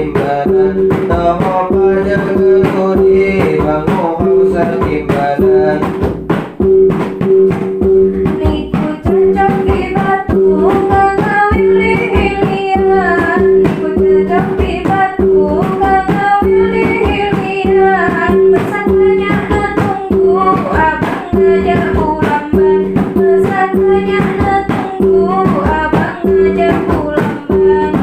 timbalan, toho panjangkeuni bangu hausa timbalan. Niku cocok di batu ngawili hilian, niku cocok di batu ngawili hilian. Mesakanya tunggu abang ngajak ulamban, mesakanya tunggu abang ngajak ulamban.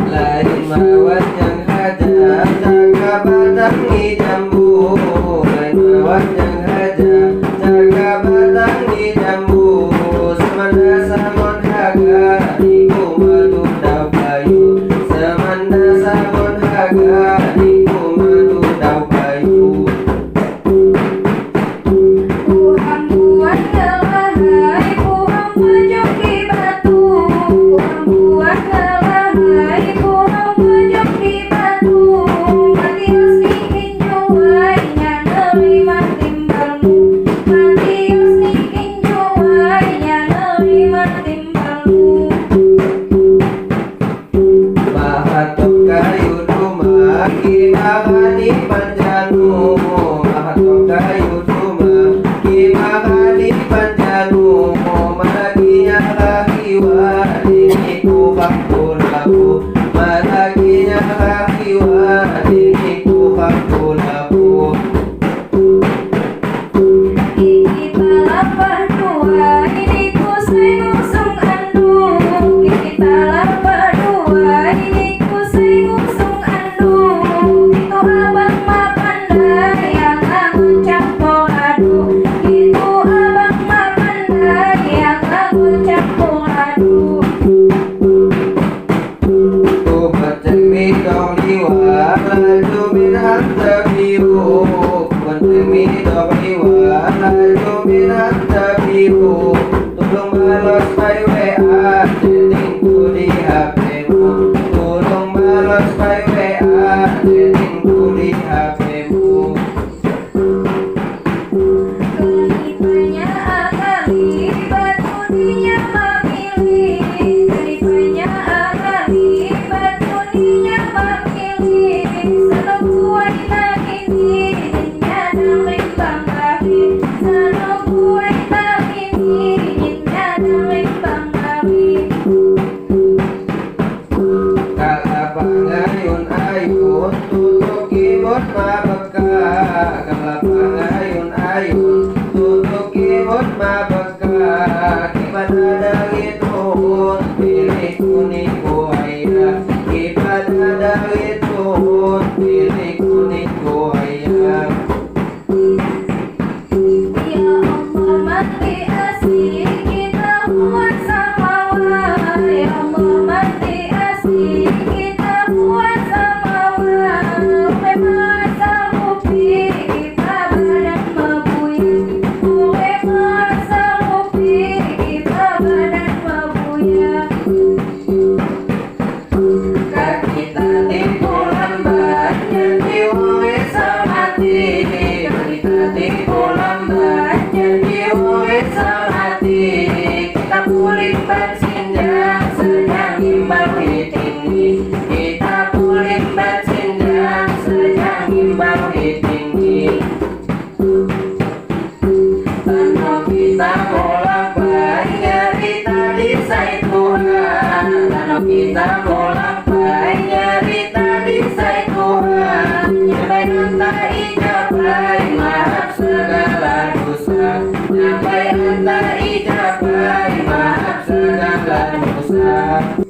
Lain mawat yang haja jaga batangi jambu, lain mawat yang haja jaga batangi jambu. Semanda samon haga niku madu dau bayu, semanda samon haga niku madu dau bayu. Puhang buat ngelahai, puhang pojok di batu. Puhang buat ngelahai, puhang pojok di batu. Matius bikin juainya nerima timbalmu, Matius bikin juainya nerima timbalmu. Mahatok kayu duma kimahani panjanu, mahatok kayu duma kimahani panjanu. Malaginya lahiwa diniku fakulaku, malaginya lahiwa diniku fakulaku. Gigi talapah dua, ini ku say ngusung andung. Gigi talapah dua, ini ku say ngusung andung. Itu abang mah pandai yang aku campur aduk. Itu abang mah pandai yang aku campur aduk. Ku becek midong liwa laju minhat tebiru, ku becek midong liwa laju minhat tebiru. Tolong balas by WA chattingku di HP-mu, tolong balas by WA chattingku di HP-mu. Kelipanya akali, batuninya memilih. Kelipanya akali, batuninya memilih. Sano buai tak ini, jinnya dalam bangkari. Sano buai tak ini, jinnya dalam bangkari. Kalapangayun ayun tutuk kibot mabeka, kalapangayun ayun tutuk kibot mabeka. Ibadah dari Tuhan pilih kuning buaya, ibadah dari Tuhan pilih kuning buaya. Ya Allah mati asih kita buat samawa. Ya Allah mati asih kita buat samawa. Memang samupi kita badan membuyang, memang samupi kita badan membuyang. Kaki tadi pulang banyak jiwa samati, kaki tadi pulang banyak jiwa samati. Kita puling bersinjang sedang imbang di tinggi, kita puling bersinjang sedang imbang di tinggi. Tanah kita bolak balik kita di Tuhan, tanah kita bolak balik di Tuhan. Nyampai anta ijabai maaf segala dosa, nyampai anta ijabai maaf segala dosa.